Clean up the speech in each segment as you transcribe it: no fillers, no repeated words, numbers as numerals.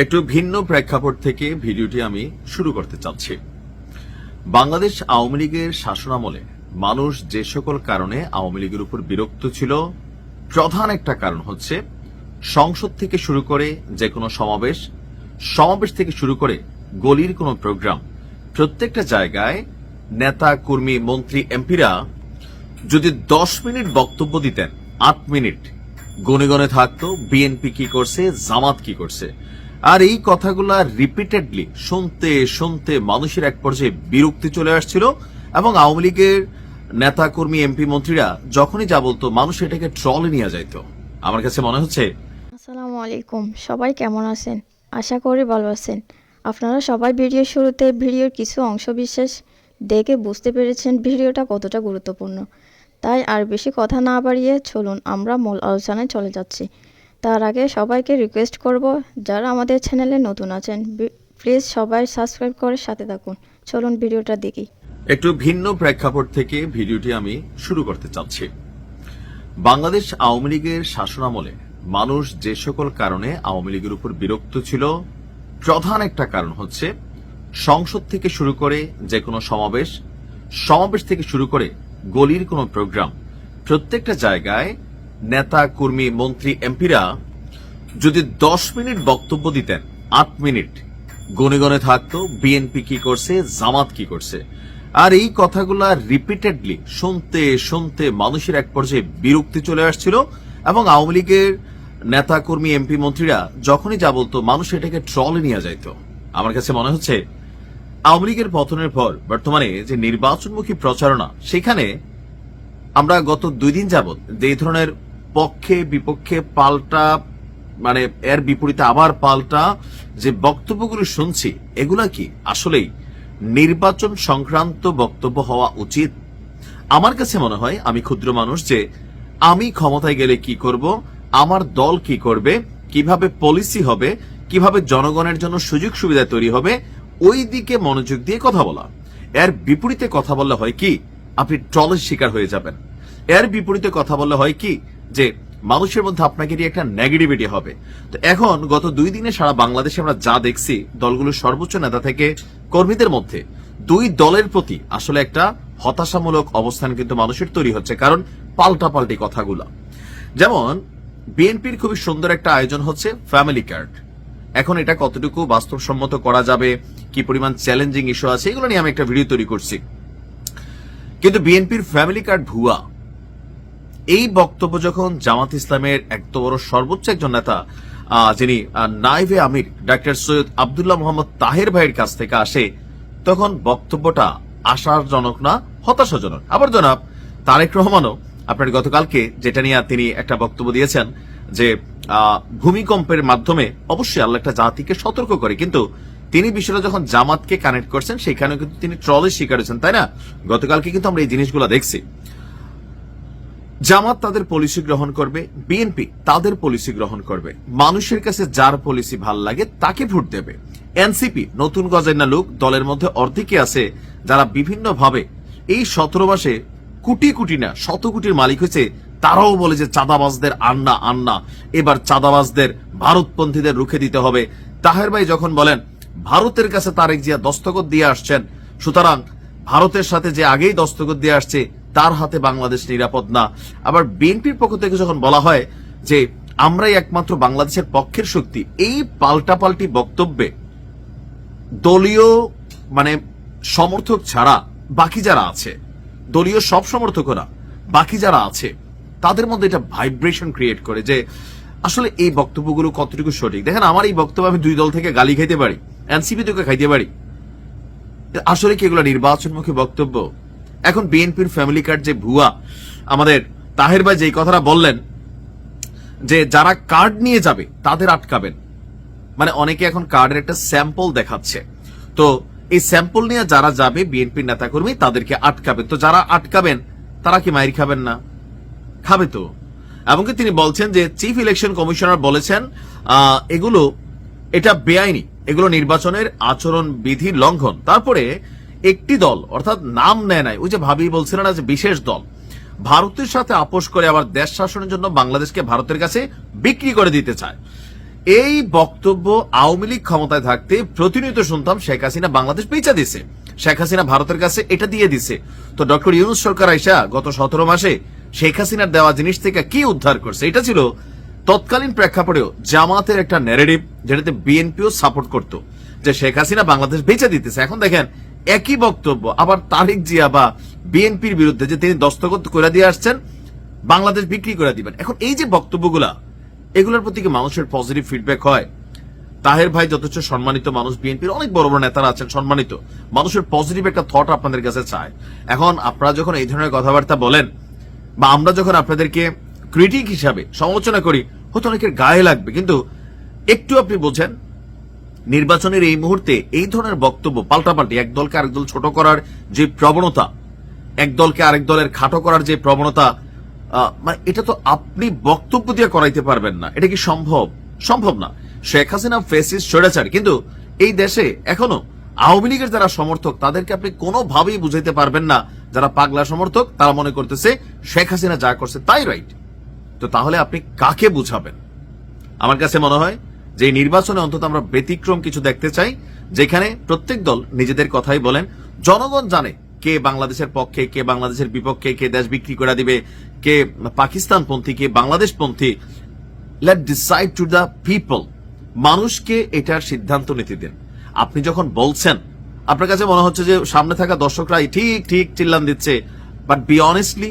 একটু ভিন্ন প্রেক্ষাপট থেকে ভিডিওটি আমি শুরু করতে চাচ্ছি। বাংলাদেশ আওয়ামী লীগের শাসনামলে মানুষ যে সকল কারণে আওয়ামী লীগের উপর বিরক্ত ছিল, প্রধান একটা কারণ হচ্ছে সংসদ থেকে শুরু করে যে কোনো সমাবেশ থেকে শুরু করে গলির কোনো প্রোগ্রাম, প্রত্যেকটা জায়গায় নেতা কর্মী মন্ত্রী এমপিরা যদি 10 মিনিট বক্তব্য দিতেন, 8 মিনিট গনে গনে থাকতো বিএনপি কি করছে, জামাত কি করছে। আর এই কথাগুলা রিপিটেডলি শুনতে শুনতে মানুষের এক পর্যায়ে বিরক্তি চলে আসছিল এবং আওয়ামী লীগের নেতা কর্মী এমপি মন্ত্রীরা যখনই যা বলতো মানুষ এটাকে ট্রলে নিয়ে যাইতো। আমার কাছে মনে হচ্ছে। আসসালামু আলাইকুম, সবাই কেমন আছেন? আশা করি ভালো আছেন। আপনারা সবাই ভিডিওর শুরুতে ভিডিওর কিছু অংশবিশেষ দেখে বুঝতে পেরেছেন ভিডিওটা কতটা গুরুত্বপূর্ণ। তাই আর বেশি কথা না বাড়িয়ে চলুন আমরা মূল আলোচনায় চলে যাচ্ছি। তার আগে সবাইকে রিকোয়েস্ট করব, যারা আমাদের চ্যানেলে নতুন আছেন প্লিজ সবাই সাবস্ক্রাইব করে সাথে থাকুন। চলুন ভিডিওটা দেখি। একটু ভিন্ন প্রেক্ষাপট থেকে ভিডিওটি আমি শুরু করতে চাচ্ছি। বাংলাদেশ আওয়ামী লীগের শাসনামলে মানুষ যে সকল কারণে আওয়ামী লীগের উপর বিরক্ত ছিল, প্রধান একটা কারণ হচ্ছে সংসদ থেকে শুরু করে যে কোনো সমাবেশ থেকে শুরু করে গলির কোনো প্রোগ্রাম, প্রত্যেকটা জায়গায় নেতা কর্মী মন্ত্রী এমপিরা যদি 10 মিনিট বক্তব্য দিতেন, 8 মিনিট গনে গনে থাকতো বিএনপি কি করছে, জামাত কি করছে। আর এই কথাগুলা রিপিটেডলি শুনতে শুনতে মানুষের এক পর্যায়ে বিরক্তি চলে আসছিল এবং আওয়ামী লীগের নেতা কর্মী এমপি মন্ত্রীরা যখনই যা বলতো মানুষ এটাকে ট্রলে নিয়ে যাইতো। আমার কাছে মনে হচ্ছে আওয়ামী লীগের পতনের পর বর্তমানে যে নির্বাচনমুখী প্রচারণা, সেখানে আমরা গত 2 দিন যাবত যে ধরনের পক্ষে বিপক্ষে পাল্টা, মানে এর বিপরীতে আবার পাল্টা যে বক্তব্যগুলো শুনছি, এগুলা কি আসলেই নির্বাচন সংক্রান্ত বক্তব্য হওয়া উচিত? আমার কাছে মনে হয়, আমি ক্ষুদ্র মানুষ, যে আমি ক্ষমতায় গেলে কি করব, আমার দল কি করবে, কিভাবে পলিসি হবে, কিভাবে জনগণের জন্য সুযোগ সুবিধা তৈরি হবে, ওই দিকে মনোযোগ দিয়ে কথা বলা। এর বিপরীতে কথা বললে হয় কি, আপনি ট্রলের শিকার হয়ে যাবেন। এর বিপরীতে কথা বললে হয় কি, যে মানুষের মধ্যে আপনাকে নিয়ে একটা নেগেটিভিটি হবে। তো এখন গত 2 দিনে সারা বাংলাদেশে আমরা যা দেখছি, দলগুলোর সর্বোচ্চ নেতা থেকে কর্মীদের মধ্যে 2 দলের প্রতি আসলে একটা হতাশামূলক অবস্থান কিন্তু মানুষের তৈরি হচ্ছে, কারণ পাল্টাপাল্টি কথাগুলা। যেমন বিএনপির খুবই সুন্দর একটা আয়োজন হচ্ছে ফ্যামিলি কার্ড। এখন এটা কতটুকু বাস্তবসম্মত করা যাবে, কি পরিমাণ চ্যালেঞ্জিং ইস্যু আছে, এগুলো নিয়ে আমি একটা ভিডিও তৈরি করছি। কিন্তু বিএনপির ফ্যামিলি কার্ড ভুয়া, এই বক্তব্য যখন জামাত ইসলামের এত বড় সর্বোচ্চ একজন নেতা, যিনি নায়েবে আমির ডাক্তার সৈয়দ আব্দুল্লাহ মোহাম্মদ তাহের ভাইয়ের কাছ থেকে আসে, তখন বক্তব্যটা আশাজনক না, হতাশাজনক। আবার জনাব তারেক রহমানও আপনার গতকালকে যেটা নিয়ে তিনি একটা বক্তব্য দিয়েছেন, যে ভূমিকম্পের মাধ্যমে অবশ্যই আল্লাহ একটা জাতিকে সতর্ক করে, কিন্তু তিনি বিষয়টা যখন জামাতকে কানেক্ট করছেন, সেখানেও কিন্তু তিনি ট্রলের শিকার হয়েছেন, তাই না? গতকালকে কিন্তু আমরা এই জিনিসগুলো দেখছি। জামাত তাদের পলিসি গ্রহণ করবে, বিএনপি তাদের পলিসি গ্রহণ করবে, মানুষের কাছে যার পলিসি ভাল লাগে তাকে ভোট দেবে। এনসিপি নতুন গজেন্না লোক, দলের মধ্যে অর্ধেকে আছে যারা বিভিন্ন ভাবে এই 17 মাসে কোটি কোটি না শত কোটির মালিক হয়েছে। তারাও বলে যে চাঁদাবাজদের আন্না, এবার চাঁদাবাজদের ভারতপন্থীদের রুখে দিতে হবে। তাহের ভাই যখন বলেন ভারতের কাছে তারেক জিয়া দস্তখত দিয়ে আসছেন, সুতরাং ভারতের সাথে যে আগেই দস্তখত দিয়ে আসছে তার হাতে বাংলাদেশ নিরাপদ না। আবার বিএনপির পক্ষ থেকে যখন বলা হয় যে আমরাই একমাত্র বাংলাদেশের পক্ষের শক্তি, এই পাল্টাপাল্টি বক্তব্যে দলীয় সমর্থক ছাড়া বাকি যারা আছে, দলীয় সব সমর্থকরা বাকি যারা আছে, তাদের মধ্যে এটা ভাইব্রেশন ক্রিয়েট করে যে আসলে এই বক্তব্যগুলো কতটুকু সঠিক। দেখেন, আমার এই বক্তব্য আমি 2 দল থেকে গালি খাইতে পারি, এনসিপি থেকে খাইতে পারি, আসলে কি এগুলো নির্বাচনমুখী বক্তব্য? এখন বিএনপির ফ্যামিলি কার্ড যে ভুয়া, আমাদের তাহের ভাই যেই কথাটা বললেন যে যারা কার্ড নিয়ে যাবে তাদের আটকাবেন, অনেকে এখন কার্ডের একটা স্যাম্পল দেখাচ্ছে, তো এই স্যাম্পল নিয়ে যারা যাবে বিএনপির নেতাকর্মী তাদেরকে আটকাবেন। তো যারা আটকাবেন তারা কি মাইর খাবেন না? খাবে তো। এমনকি তিনি বলছেন যে চিফ ইলেকশন কমিশনার বলেছেন এটা বেআইনি, এগুলো নির্বাচনের আচরণ বিধি লঙ্ঘন। তারপরে একটি দল, অর্থাৎ নাম নেয় নাই, ওই যে ভাবি বলছিলেন না যে বিশেষ দল, ভারতের সাথে আপোষ করে আবার দেশ শাসনের জন্য বাংলাদেশকে ভারতের কাছে বিক্রি করে দিতে চায়। এই বক্তব্য আওয়ামী লীগ ক্ষমতায় থাকতে প্রতিনিয়ত শুনতাম শেখ হাসিনা বাংলাদেশ বেচা দিছে, শেখ হাসিনা ভারতের কাছে এটা দিয়ে দিছে। তো ডক্টর ইউনূস সরকার আইসা গত 17 মাসে শেখ হাসিনার দেওয়া জিনিস থেকে কি উদ্ধার করছে? এটা ছিল তৎকালীন প্রেক্ষাপটেও জামাতের একটা ন্যারেটিভ, যেটাতে বিএনপিও সাপোর্ট করত যে শেখ হাসিনা বাংলাদেশ বেচা দিতেছে। এখন দেখেন একই বক্তব্য আবার তারেক জিয়া বা বিএনপির বিরুদ্ধে, যে তিনি দস্তখত করে দিয়ে আসছেন বাংলাদেশ বিক্রি করে দিবেন। এখন এই যে বক্তব্যগুলা, এগুলোর প্রতি কি মানুষের পজিটিভ ফিডব্যাক হয়? তাহের ভাই যথেষ্ট সম্মানিত মানুষ, বিএনপির অনেক বড় বড় নেতারা আছেন সম্মানিত, মানুষের পজিটিভ একটা থট আপনাদের কাছে চায়। এখন আপনারা যখন এই ধরনের কথাবার্তা বলেন বা আমরা যখন আপনাদেরকে ক্রিটিক হিসাবে সমালোচনা করি, হয়তো অনেকের গায়ে লাগবে, কিন্তু একটু আপনি বোঝেন নির্বাচনের এই মুহূর্তে এই ধরনের বক্তব্য পাল্টাপাল্টি, এক দলকে আরেক দল ছোট করার যে প্রবণতা, এক দলকে আরেক দলের খাটো করার যে প্রবণতা, মানে এটা তো আপনি বক্তব্য দিয়ে করাইতে পারবেন না। এটা কি সম্ভব? সম্ভব না। শেখ হাসিনা ফেসিস্ট স্বৈরাচার, কিন্তু এই দেশে এখনো আওয়ামী লীগের যারা সমর্থক তাদেরকে আপনি কোনোভাবেই বুঝাইতে পারবেন না। যারা পাগলা সমর্থক তারা মনে করতেছে শেখ হাসিনা যা করছে তাই রাইট। তো তাহলে আপনি কাকে বুঝাবেন? আমার কাছে মনে হয় যে এই নির্বাচনে অন্তত আমরা ব্যতিক্রম কিছু দেখতে চাই, যেখানে প্রত্যেক দল নিজেদের কথাই বলেন, জনগণ জানে কে বাংলাদেশের পক্ষে, কে বাংলাদেশের বিপক্ষে, কে দেশ বিক্রি করে দিবে, কে পাকিস্তানপন্থী, কে বাংলাদেশপন্থী। Let decide to the people. মানুষকে এটার সিদ্ধান্ত নিতে দিন। আপনি যখন বলছেন আপনার কাছে মনে হচ্ছে যে সামনে থাকা দর্শকরা ঠিক ঠিক চিল্লান দিচ্ছে, বাট বি অনেস্টলি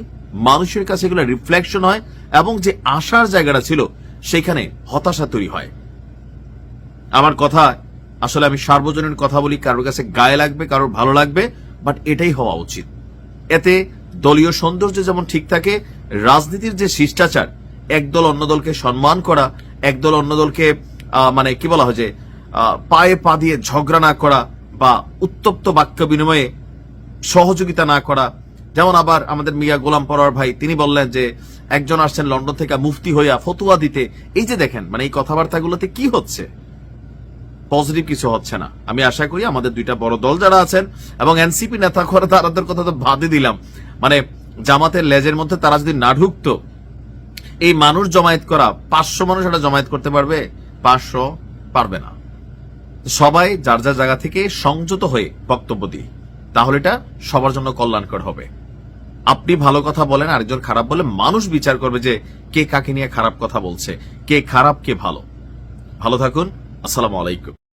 মানুষের কাছে এগুলো রিফ্লেকশন হয় এবং যে আশার জায়গাটা ছিল সেখানে হতাশা তৈরি হয়। আমার কথা আসলে আমি সার্বজনীন কথা বলি, কারোর কাছে গায়ে লাগবে, কারোর ভালো লাগবে, বাট এটাই হওয়া উচিত। এতে দলীয় সৌন্দর্য যেমন ঠিক থাকে, রাজনীতির যে শিষ্টাচার, একদল অন্য দলকে সম্মান করা, একদল অন্য দলকে মানে কি বলা হয় যে পায়ে পা দিয়ে ঝগড়া না করা বা উত্তপ্ত বাক্য বিনিময়ে সহযোগিতা না করা। যেমন আবার আমাদের মিয়া গোলাম পরোয়ার ভাই তিনি বললেন যে একজন আসছেন লন্ডন থেকে মুফতি হইয়া ফতুয়া দিতে। এই যে দেখেন, মানে এই কথাবার্তাগুলোতে কি হচ্ছে? পজিটিভ কিছু হচ্ছে না। আমি আশা করি আমাদের দুইটা বড় দল যারা আছেন এবং এনসিপি নেতা করে তাদের কথা তো বাদই দিলাম, মানে জামাতের লেজের মধ্যে তারা যদি না ঢুকতো, এই মানুষ জমায়েত করা 500 মানুষ এটা জমায়েত করতে পারবে? 500 পারবে না। সবাই যার যার জায়গা থেকে সংযত হয়ে বক্তব্য দিই, তাহলে এটা সবার জন্য কল্যাণকর হবে। আপনি ভালো কথা বলেন, আরেকজন খারাপ বলে, মানুষ বিচার করবে যে কে কাকে নিয়ে খারাপ কথা বলছে, কে খারাপ কে ভালো। ভালো থাকুন। আসসালামু আলাইকুম।